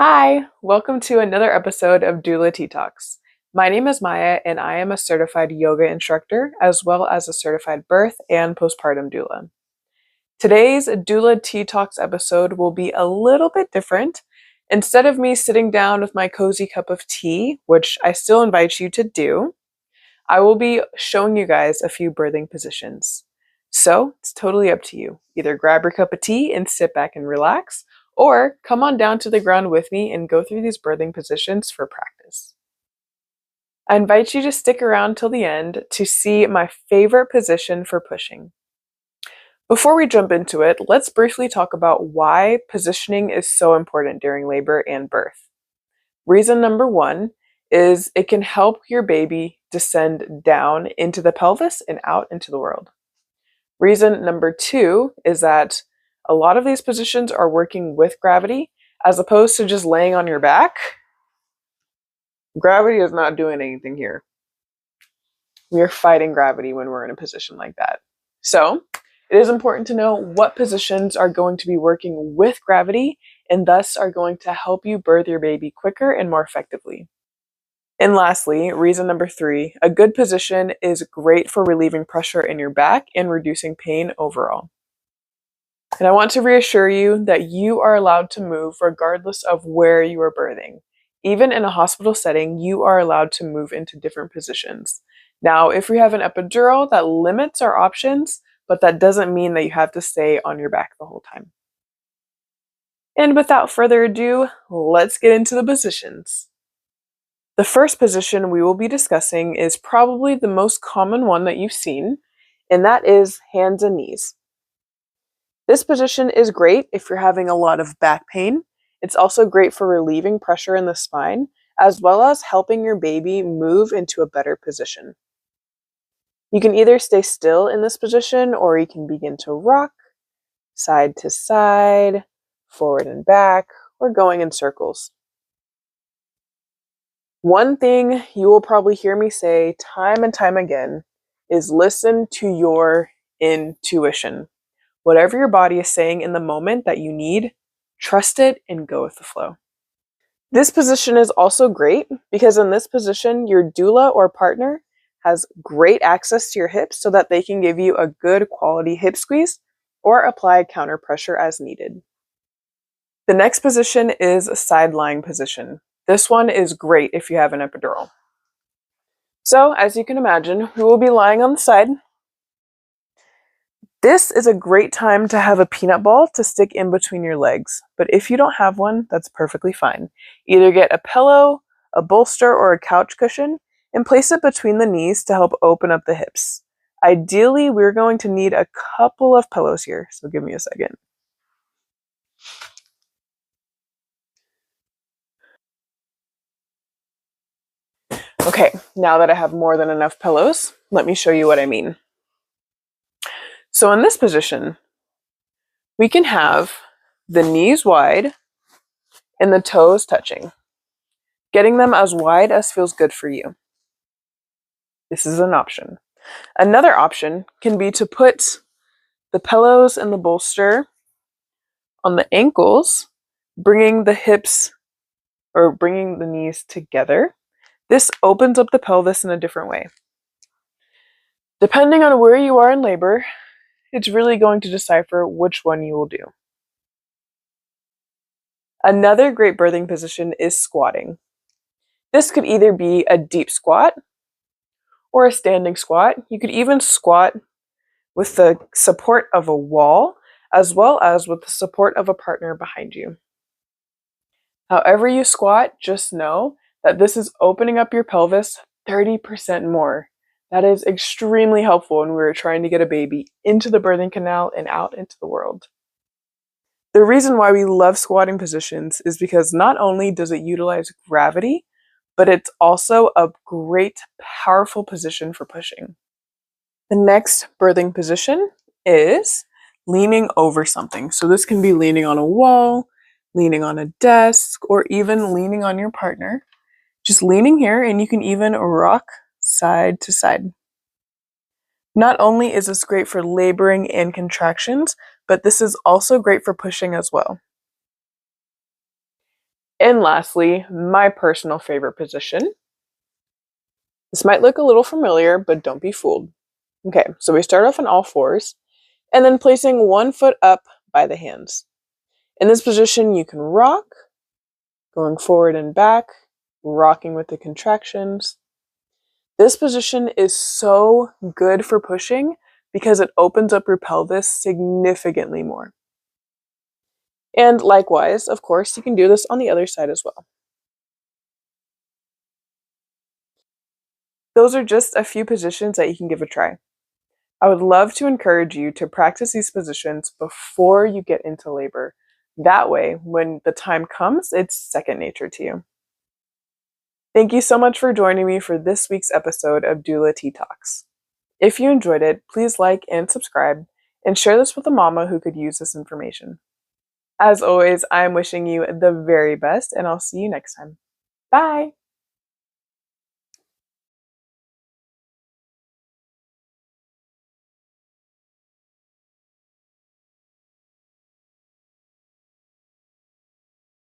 Hi, welcome to another episode of Doula Tea Talks. My name is Maya, and I am a certified yoga instructor as well as a certified birth and postpartum doula. Today's Doula Tea Talks episode will be a little bit different. Instead of me sitting down with my cozy cup of tea, which I still invite you to do, I will be showing you guys a few birthing positions. So it's totally up to you. Either grab your cup of tea and sit back and relax, or come on down to the ground with me and go through these birthing positions for practice. I invite you to stick around till the end to see my favorite position for pushing. Before we jump into it, let's briefly talk about why positioning is so important during labor and birth. Reason number one is it can help your baby descend down into the pelvis and out into the world. Reason number two is that a lot of these positions are working with gravity as opposed to just laying on your back. Gravity is not doing anything here. We are fighting gravity when we're in a position like that. So it is important to know what positions are going to be working with gravity and thus are going to help you birth your baby quicker and more effectively. And lastly, reason number three, a good position is great for relieving pressure in your back and reducing pain overall. And I want to reassure you that you are allowed to move regardless of where you are birthing. Even in a hospital setting, you are allowed to move into different positions. Now, if we have an epidural, that limits our options, but that doesn't mean that you have to stay on your back the whole time. And without further ado, let's get into the positions. The first position we will be discussing is probably the most common one that you've seen, and that is hands and knees. This position is great if you're having a lot of back pain. It's also great for relieving pressure in the spine, as well as helping your baby move into a better position. You can either stay still in this position, or you can begin to rock side to side, forward and back, or going in circles. One thing you will probably hear me say time and time again is listen to your intuition. Whatever your body is saying in the moment that you need, trust it and go with the flow. This position is also great because in this position, your doula or partner has great access to your hips so that they can give you a good quality hip squeeze or apply counter pressure as needed. The next position is a side lying position. This one is great if you have an epidural. So, as you can imagine, we will be lying on the side. This is a great time to have a peanut ball to stick in between your legs, but if you don't have one, that's perfectly fine. Either get a pillow, a bolster, or a couch cushion and place it between the knees to help open up the hips. Ideally, we're going to need a couple of pillows here, so give me a second. Okay, now that I have more than enough pillows, let me show you what I mean. So in this position, we can have the knees wide and the toes touching, getting them as wide as feels good for you. This is an option. Another option can be to put the pillows and the bolster on the ankles, bringing the hips or bringing the knees together. This opens up the pelvis in a different way. Depending on where you are in labor, it's really going to decipher which one you will do. Another great birthing position is squatting. This could either be a deep squat or a standing squat. You could even squat with the support of a wall as well as with the support of a partner behind you. However you squat, just know that this is opening up your pelvis 30% more. That is extremely helpful when we're trying to get a baby into the birthing canal and out into the world. The reason why we love squatting positions is because not only does it utilize gravity, but it's also a great, powerful position for pushing. The next birthing position is leaning over something. So this can be leaning on a wall, leaning on a desk, or even leaning on your partner. Just leaning here, and you can even rock side to side. Not only is this great for laboring and contractions, but this is also great for pushing as well. And lastly, my personal favorite position. This might look a little familiar, but don't be fooled. Okay, so we start off on all fours and then placing one foot up by the hands. In this position, you can rock, going forward and back, rocking with the contractions. This position is so good for pushing because it opens up your pelvis significantly more. And likewise, of course, you can do this on the other side as well. Those are just a few positions that you can give a try. I would love to encourage you to practice these positions before you get into labor. That way, when the time comes, it's second nature to you. Thank you so much for joining me for this week's episode of Doula Tea Talks. If you enjoyed it, please like and subscribe, and share this with a mama who could use this information. As always, I am wishing you the very best, and I'll see you next time. Bye!